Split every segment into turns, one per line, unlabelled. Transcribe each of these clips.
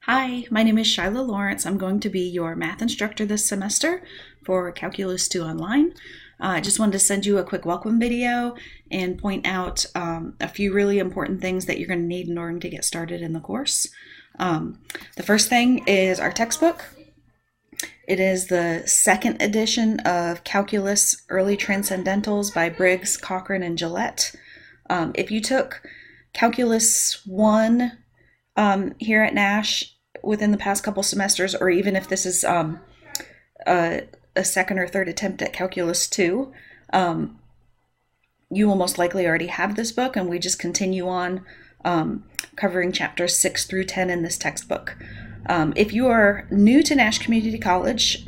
Hi, my name is Shyla Lawrence. I'm going to be your math instructor this semester for Calculus 2 Online. I just wanted to send you a quick welcome video and point out a few really important things that you're going to need in order to get started in the course. The first thing is our textbook. It is the second edition of Calculus Early Transcendentals by Briggs, Cochrane, and Gillette. If you took Calculus 1 here at Nash within the past couple semesters, or even if this is a second or third attempt at Calculus 2, you will most likely already have this book, and we just continue on covering chapters 6 through 10 in this textbook. If you are new to Nash Community College,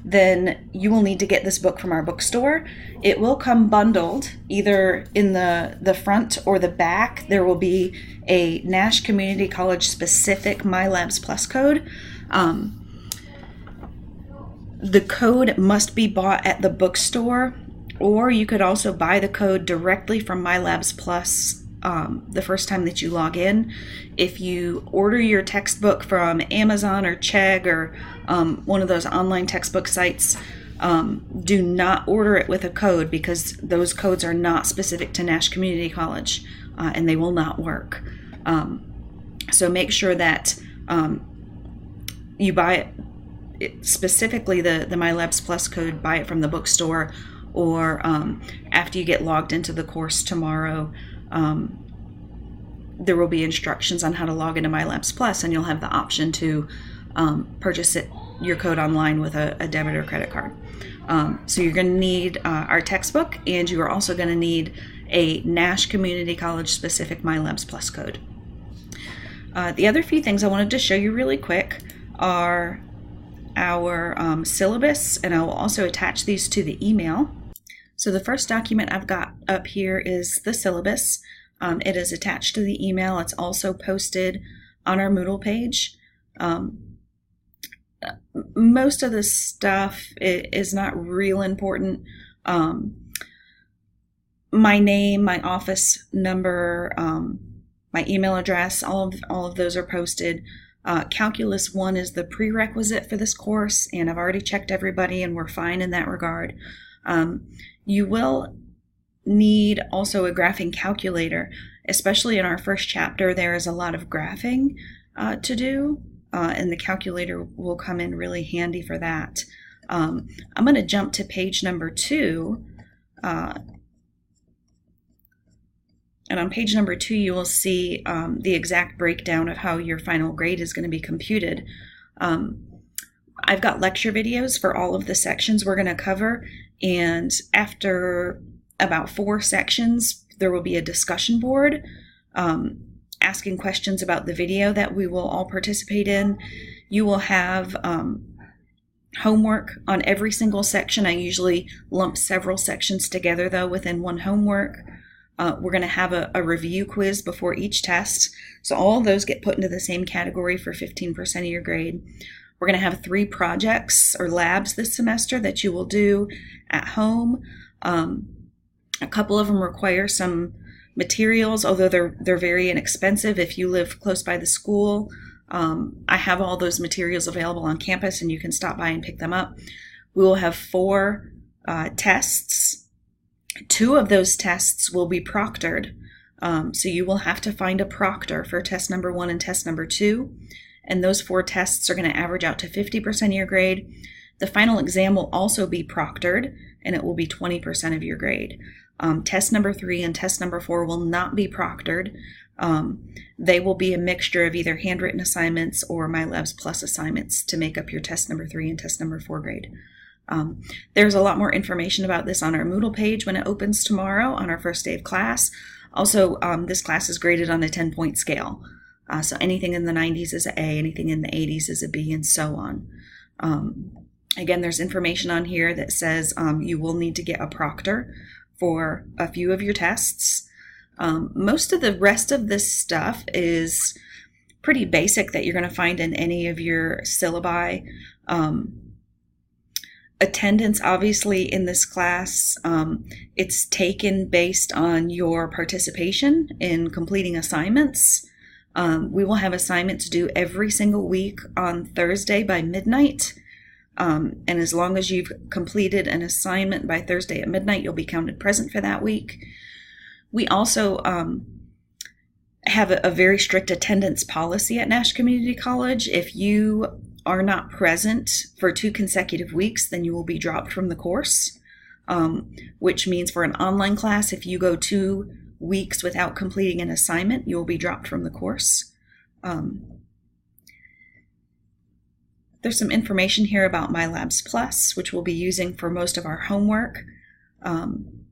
then you will need to get this book from our bookstore. It will come bundled either in the front or the back. There will be a Nash Community College specific MyLabs Plus code. The code must be bought at the bookstore, or you could also buy the code directly from MyLabs Plus the first time that you log in. If you order your textbook from Amazon or Chegg or one of those online textbook sites, do not order it with a code, because those codes are not specific to Nash Community College and they will not work. So make sure that you buy it specifically the MyLabs Plus code, buy it from the bookstore, or after you get logged into the course tomorrow, there will be instructions on how to log into MyLabs Plus, and you'll have the option to purchase your code online with a debit or credit card. So you're going to need our textbook, and you are also going to need a Nash Community College specific MyLabs Plus code. The other few things I wanted to show you really quick are our syllabus, and I will also attach these to the email. So the first document I've got up here is the syllabus. It is attached to the email. It's also posted on our Moodle page. Most of the stuff is not real important. My name, my office number, my email address, all of those are posted. Calculus 1 is the prerequisite for this course, and I've already checked everybody and we're fine in that regard. You will need also a graphing calculator, especially in our first chapter. There is a lot of graphing to do, and the calculator will come in really handy for that. I'm going to jump to page number 2, and on page number 2 you will see the exact breakdown of how your final grade is going to be computed. I've got lecture videos for all of the sections we're going to cover, and after about 4 sections, there will be a discussion board asking questions about the video that we will all participate in. You will have homework on every single section. I usually lump several sections together, though, within one homework. We're going to have a review quiz before each test. So all of those get put into the same category for 15% of your grade. We're going to have 3 projects or labs this semester that you will do at home. A couple of them require some materials, although they're very inexpensive if you live close by the school. I have all those materials available on campus, and you can stop by and pick them up. We will have 4 tests. 2 of those tests will be proctored. So you will have to find a proctor for test number 1 and test number 2. And those 4 tests are going to average out to 50% of your grade. The final exam will also be proctored, and it will be 20% of your grade. Test number 3 and test number 4 will not be proctored. They will be a mixture of either handwritten assignments or MyLabs Plus assignments to make up your test number 3 and test number 4 grade. There's a lot more information about this on our Moodle page when it opens tomorrow on our first day of class. Also, this class is graded on a 10-point scale. So anything in the 90s is an A, anything in the 80s is a B, and so on. Again, there's information on here that says you will need to get a proctor for a few of your tests. Most of the rest of this stuff is pretty basic that you're going to find in any of your syllabi. Attendance, obviously, in this class, it's taken based on your participation in completing assignments. We will have assignments due every single week on Thursday by midnight. And as long as you've completed an assignment by Thursday at midnight, you'll be counted present for that week. We also have a very strict attendance policy at Nash Community College. If you are not present for 2 consecutive weeks, then you will be dropped from the course, which means for an online class, if you go 2 weeks without completing an assignment, you will be dropped from the course. There's some information here about MyLabs Plus, which we'll be using for most of our homework. And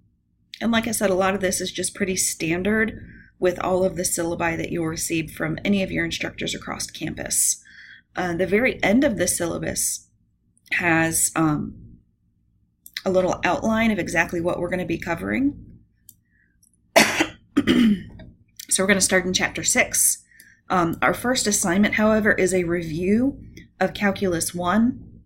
like I said, a lot of this is just pretty standard with all of the syllabi that you'll receive from any of your instructors across campus. The very end of the syllabus has a little outline of exactly what we're going to be covering. So we're going to start in Chapter 6. Our first assignment, however, is a review of Calculus 1.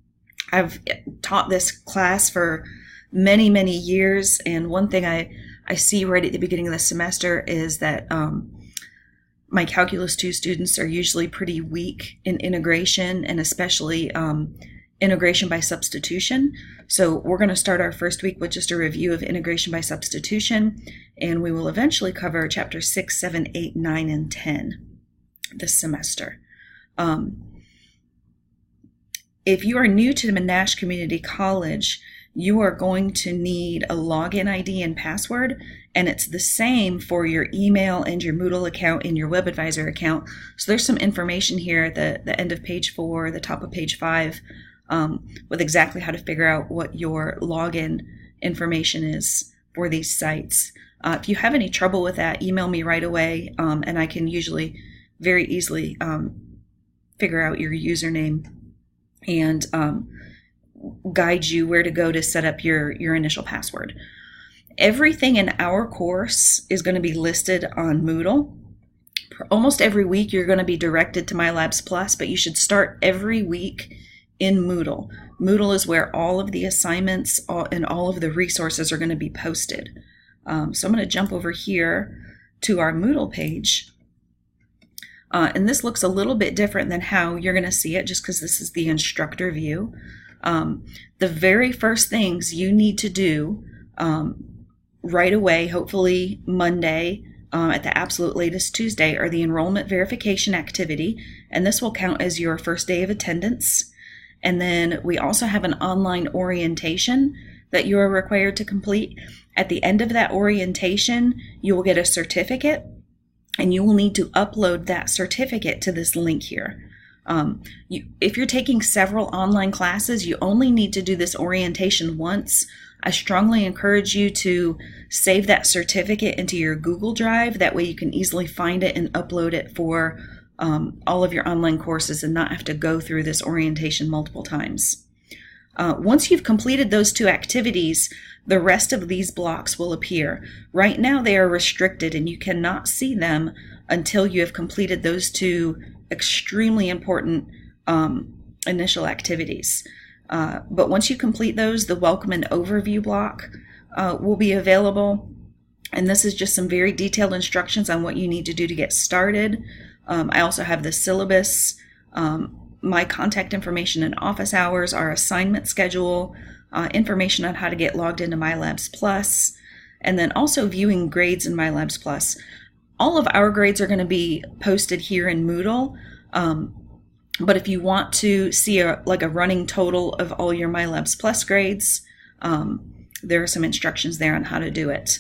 I've taught this class for many, many years, and one thing I see right at the beginning of the semester is that my Calculus 2 students are usually pretty weak in integration, and especially integration by substitution. So we're going to start our first week with just a review of integration by substitution, and we will eventually cover Chapter 6, 7, 8, 9, and 10 this semester. If you are new to the Nash Community College, you are going to need a login ID and password, and it's the same for your email and your Moodle account and your WebAdvisor account. So there's some information here at the end of page 4, the top of page 5, with exactly how to figure out what your login information is for these sites. If you have any trouble with that, email me right away, and I can usually very easily figure out your username and guide you where to go to set up your initial password. Everything in our course is going to be listed on Moodle. Almost every week you're going to be directed to MyLabs Plus, but you should start every week in Moodle. Moodle is where all of the assignments and all of the resources are going to be posted. So I'm going to jump over here to our Moodle page. And this looks a little bit different than how you're going to see it, just because this is the instructor view. The very first things you need to do right away, hopefully Monday, at the absolute latest Tuesday, are the enrollment verification activity, and this will count as your first day of attendance. And then we also have an online orientation that you are required to complete. At the end of that orientation, you will get a certificate, and you will need to upload that certificate to this link here. If you're taking several online classes, you only need to do this orientation once. I strongly encourage you to save that certificate into your Google Drive. That way you can easily find it and upload it for all of your online courses and not have to go through this orientation multiple times. Once you've completed those 2 activities, the rest of these blocks will appear. Right now they are restricted and you cannot see them until you have completed those 2 extremely important initial activities. But once you complete those, the welcome and overview block will be available. And this is just some very detailed instructions on what you need to do to get started. I also have the syllabus, my contact information and office hours, our assignment schedule, information on how to get logged into MyLabs Plus, and then also viewing grades in MyLabs Plus. All of our grades are going to be posted here in Moodle, but if you want to see a running total of all your MyLabs Plus grades, there are some instructions there on how to do it.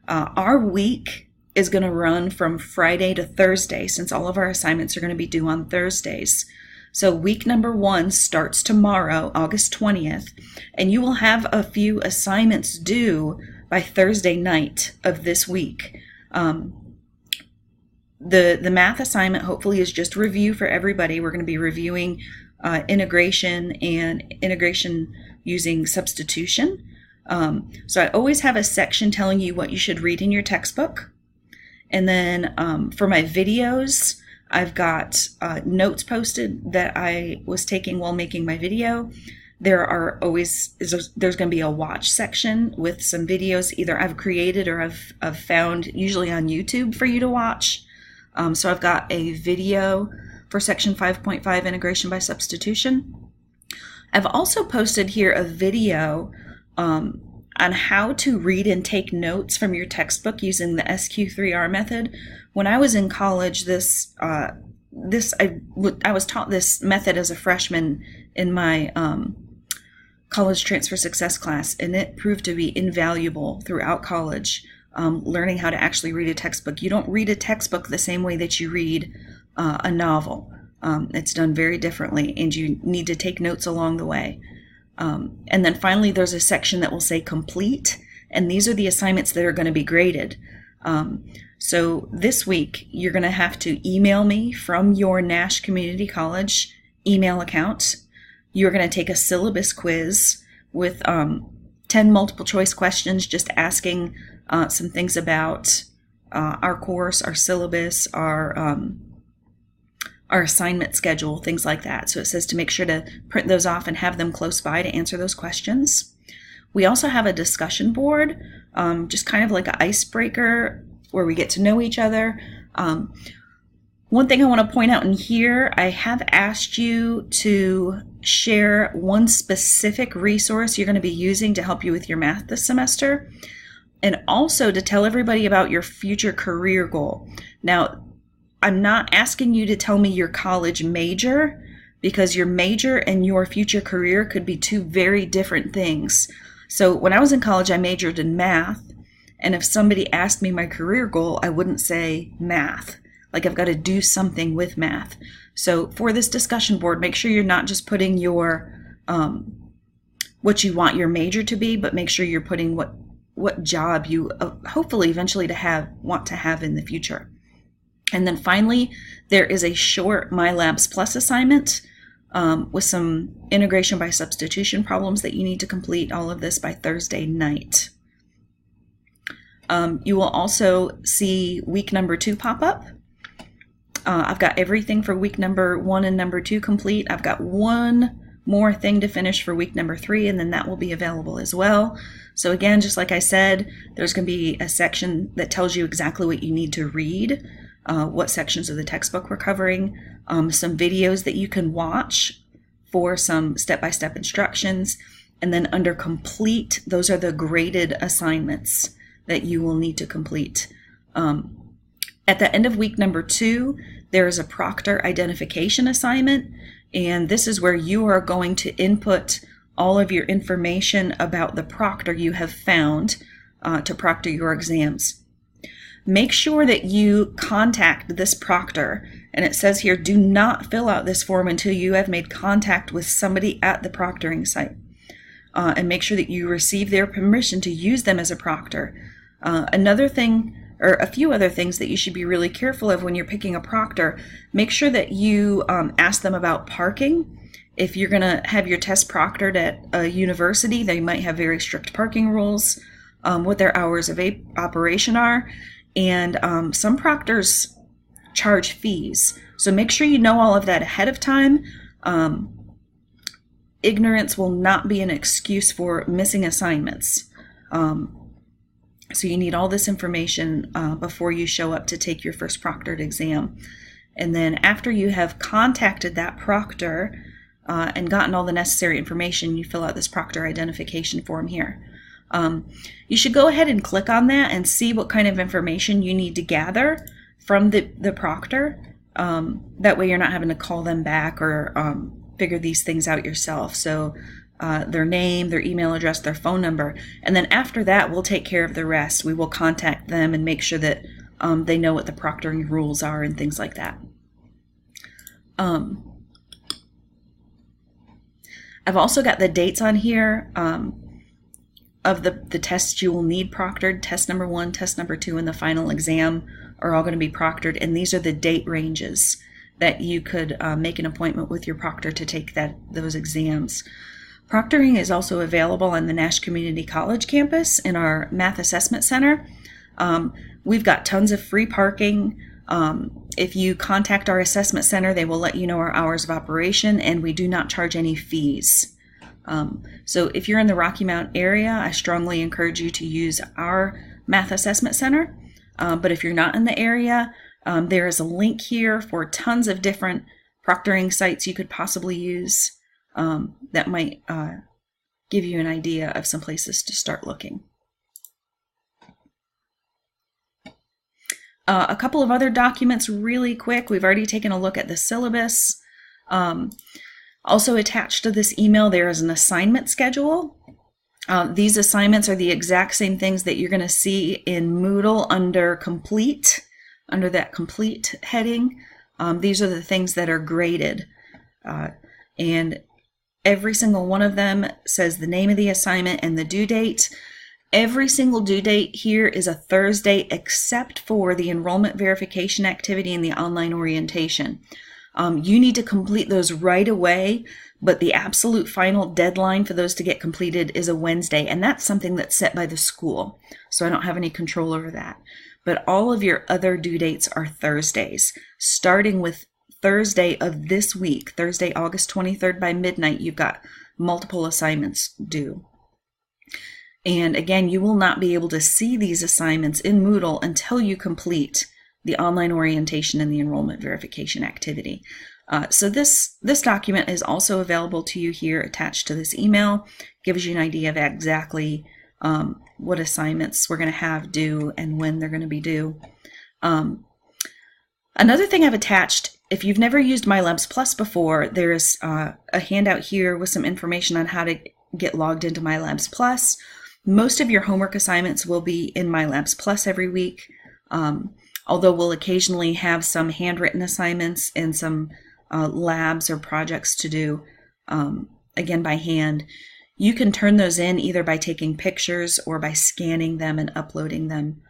Our week is going to run from Friday to Thursday, since all of our assignments are going to be due on Thursdays. So week number 1 starts tomorrow, August 20th, and you will have a few assignments due by Thursday night of this week. The math assignment hopefully is just review for everybody. We're going to be reviewing integration and integration using substitution. So I always have a section telling you what you should read in your textbook. And then for my videos, I've got notes posted that I was taking while making my video. There's going to be a watch section with some videos either I've created or I've found usually on YouTube for you to watch. So I've got a video for section 5.5 integration by substitution. I've also posted here a video on how to read and take notes from your textbook using the SQ3R method. When I was in college, I was taught this method as a freshman in my college transfer success class, and it proved to be invaluable throughout college, learning how to actually read a textbook. You don't read a textbook the same way that you read a novel. It's done very differently, and you need to take notes along the way. And then finally, there's a section that will say complete, and these are the assignments that are going to be graded. So this week, you're going to have to email me from your Nash Community College email account. You're going to take a syllabus quiz with 10 multiple choice questions, just asking some things about our course, our syllabus, our assignment schedule, things like that. So it says to make sure to print those off and have them close by to answer those questions. We also have a discussion board, just kind of like an icebreaker where we get to know each other. One thing I want to point out in here, I have asked you to share one specific resource you're going to be using to help you with your math this semester, and also to tell everybody about your future career goal. Now, I'm not asking you to tell me your college major, because your major and your future career could be two very different things. So when I was in college, I majored in math, and if somebody asked me my career goal, I wouldn't say math. Like, I've got to do something with math. So for this discussion board, make sure you're not just putting your what you want your major to be, but make sure you're putting what job you hopefully eventually want to have in the future. And then finally, there is a short MyLabs Plus assignment with some integration by substitution problems that you need to complete all of this by Thursday night. You will also see week number 2 pop up. I've got everything for week number 1 and number 2 complete. I've got one more thing to finish for week number 3, and then that will be available as well. So again, just like I said, there's going to be a section that tells you exactly what you need to read, what sections of the textbook we're covering, some videos that you can watch for some step-by-step instructions, and then under complete, those are the graded assignments that you will need to complete. At the end of week number 2, there is a proctor identification assignment, and this is where you are going to input all of your information about the proctor you have found to proctor your exams. Make sure that you contact this proctor, and it says here, do not fill out this form until you have made contact with somebody at the proctoring site, and make sure that you receive their permission to use them as a proctor. Another thing, or a few other things that you should be really careful of when you're picking a proctor, make sure that you ask them about parking. If you're going to have your test proctored at a university, they might have very strict parking rules, what their hours of operation are, and some proctors charge fees. So make sure you know all of that ahead of time. Ignorance will not be an excuse for missing assignments. So you need all this information before you show up to take your first proctored exam. And then after you have contacted that proctor and gotten all the necessary information, you fill out this proctor identification form here. You should go ahead and click on that and see what kind of information you need to gather from the proctor. That way you're not having to call them back or figure these things out yourself. So their name, their email address, their phone number. And then after that, we'll take care of the rest. We will contact them and make sure that they know what the proctoring rules are and things like that. I've also got the dates on here of the tests you will need proctored. Test number 1, test number 2, and the final exam are all going to be proctored. And these are the date ranges that you could make an appointment with your proctor to take those exams. Proctoring is also available on the Nash Community College campus in our Math Assessment Center. We've got tons of free parking. If you contact our assessment center, they will let you know our hours of operation, and we do not charge any fees. So if you're in the Rocky Mount area, I strongly encourage you to use our Math Assessment Center. But if you're not in the area, There is a link here for tons of different proctoring sites you could possibly use that might give you an idea of some places to start looking. A couple of other documents really quick. We've already taken a look at the syllabus. Also attached to this email, there is an assignment schedule. These assignments are the exact same things that you're going to see in Moodle under complete, under that complete heading. These are the things that are graded. And every single one of them says the name of the assignment and the due date. Every single due date here is a Thursday except for the enrollment verification activity and the online orientation. You need to complete those right away, but the absolute final deadline for those to get completed is a Wednesday, and that's something that's set by the school, so I don't have any control over that. But all of your other due dates are Thursdays, starting with Thursday of this week, Thursday, August 23rd by midnight, you've got multiple assignments due. And again, you will not be able to see these assignments in Moodle until you complete the online orientation and the enrollment verification activity. So this document is also available to you here attached to this email. Gives you an idea of exactly what assignments we're going to have due and when they're going to be due. Another thing I've attached, if you've never used MyLabs Plus before, there's a handout here with some information on how to get logged into MyLabs Plus. Most of your homework assignments will be in MyLabs Plus every week, although we'll occasionally have some handwritten assignments and some labs or projects to do, again by hand. You can turn those in either by taking pictures or by scanning them and uploading them.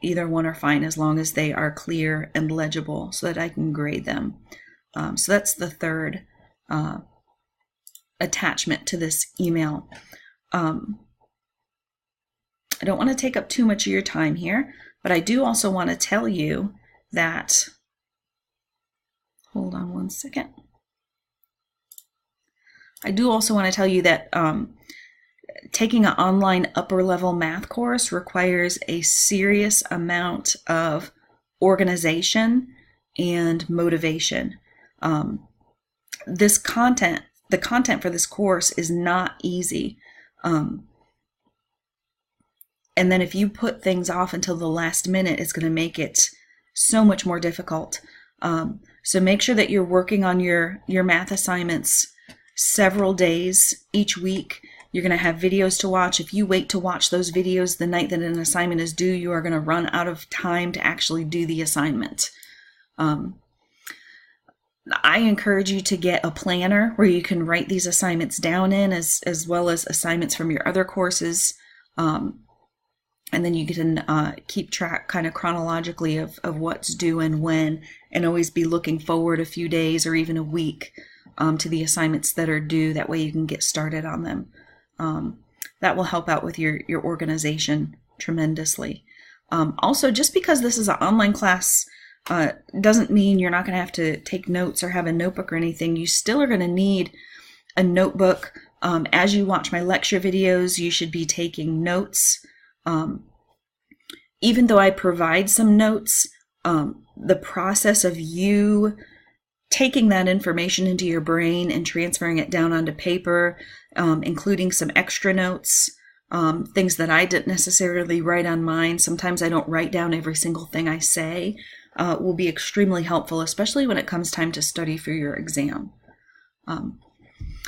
Either one are fine as long as they are clear and legible so that I can grade them. So that's the third attachment to this email. I don't want to take up too much of your time here, but I do also want to tell you that, hold on one second. I do also want to tell you that taking an online upper level math course requires a serious amount of organization and motivation. The content for this course is not easy. And then if you put things off until the last minute, it's going to make it so much more difficult. So make sure that you're working on your math assignments several days each week. You're going to have videos to watch. If you wait to watch those videos the night that an assignment is due, you are going to run out of time to actually do the assignment. I encourage you to get a planner where you can write these assignments down in, as well as assignments from your other courses. And then you can keep track kind of chronologically of what's due and when, and always be looking forward a few days or even a week to the assignments that are due. That way you can get started on them. That will help out with your organization tremendously. Also, just because this is an online class doesn't mean you're not going to have to take notes or have a notebook or anything. You still are going to need a notebook. As you watch my lecture videos, you should be taking notes. Even though I provide some notes, the process of you taking that information into your brain and transferring it down onto paper, including some extra notes, things that I didn't necessarily write on mine. Sometimes I don't write down every single thing I say, will be extremely helpful, especially when it comes time to study for your exam.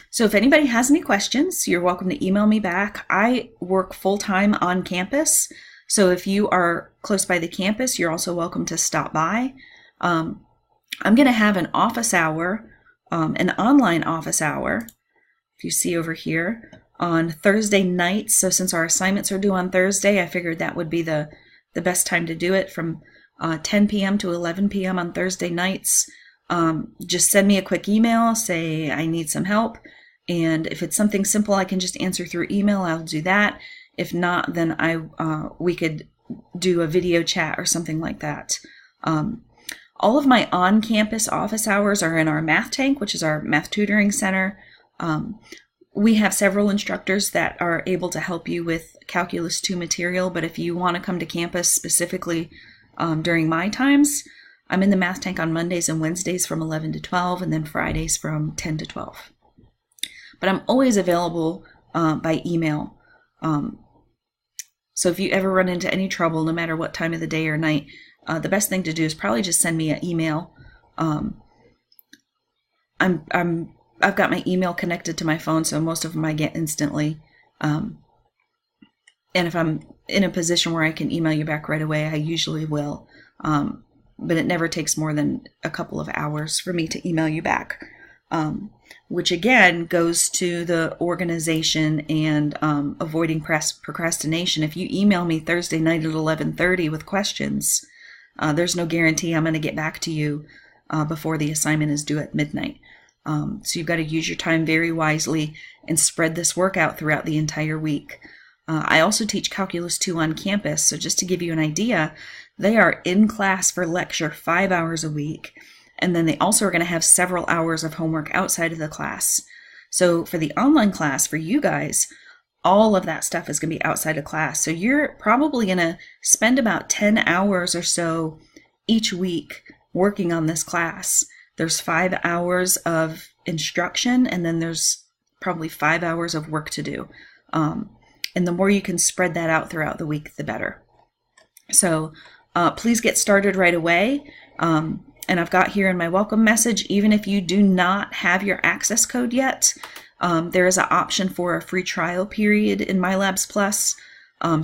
So if anybody has any questions, you're welcome to email me back. I work full-time on campus, so if you are close by the campus, you're also welcome to stop by. I'm going to have an office hour, an online office hour, if you see over here, on Thursday nights. So since our assignments are due on Thursday, I figured that would be the best time to do it, from 10 p.m. to 11 p.m. on Thursday nights. Just send me a quick email, say I need some help. And if it's something simple I can just answer through email, I'll do that. If not, then we could do a video chat or something like that. All of my on-campus office hours are in our math tank, which is our math tutoring center. We have several instructors that are able to help you with Calculus 2 material, but if you want to come to campus specifically During my times, I'm in the Math Tank on Mondays and Wednesdays from 11 to 12, and then Fridays from 10 to 12. But I'm always available by email. So if you ever run into any trouble, no matter what time of the day or night, the best thing to do is probably just send me an email. I've got my email connected to my phone, so most of them I get instantly. And if I'm in a position where I can email you back right away, I usually will. But it never takes more than a couple of hours for me to email you back. Which again goes to the organization and avoiding procrastination. If you email me Thursday night at 11:30 with questions, there's no guarantee I'm going to get back to you before the assignment is due at midnight. So you've got to use your time very wisely and spread this work out throughout the entire week. I also teach Calculus 2 on campus, so just to give you an idea, they are in class for lecture 5 hours a week, and then they also are going to have several hours of homework outside of the class. So for the online class, for you guys, all of that stuff is going to be outside of class. So you're probably going to spend about 10 hours or so each week working on this class. There's 5 hours of instruction, and then there's probably 5 hours of work to do. And the more you can spread that out throughout the week, the better. So please get started right away. And I've got here in my welcome message, even if you do not have your access code yet, there is an option for a free trial period in MyLabs Plus.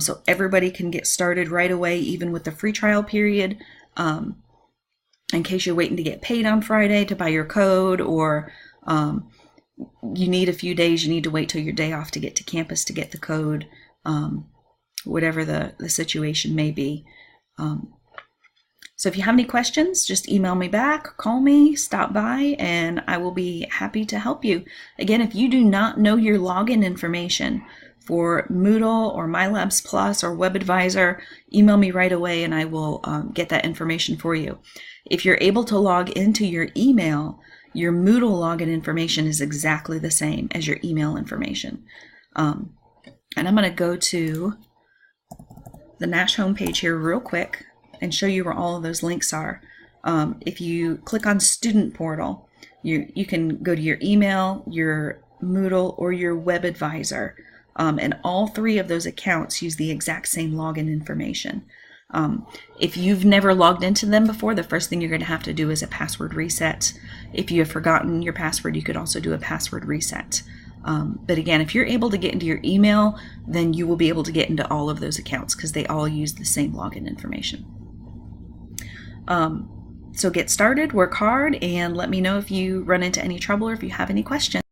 So everybody can get started right away, even with the free trial period. In case you're waiting to get paid on Friday to buy your code, or you need a few days, you need to wait till your day off to get to campus to get the code, whatever the situation may be. So if you have any questions, just email me back, call me, stop by, and I will be happy to help you. Again, if you do not know your login information for Moodle or MyLabs Plus or WebAdvisor, email me right away and I will get that information for you. If you're able to log into your email, your Moodle login information is exactly the same as your email information. And I'm going to go to the Nash homepage here real quick and show you where all of those links are. If you click on Student Portal, you can go to your email, your Moodle, or your WebAdvisor. And all three of those accounts use the exact same login information. If you've never logged into them before, the first thing you're going to have to do is a password reset. If you have forgotten your password, you could also do a password reset. But again, if you're able to get into your email, then you will be able to get into all of those accounts because they all use the same login information. So get started, work hard, and let me know if you run into any trouble or if you have any questions.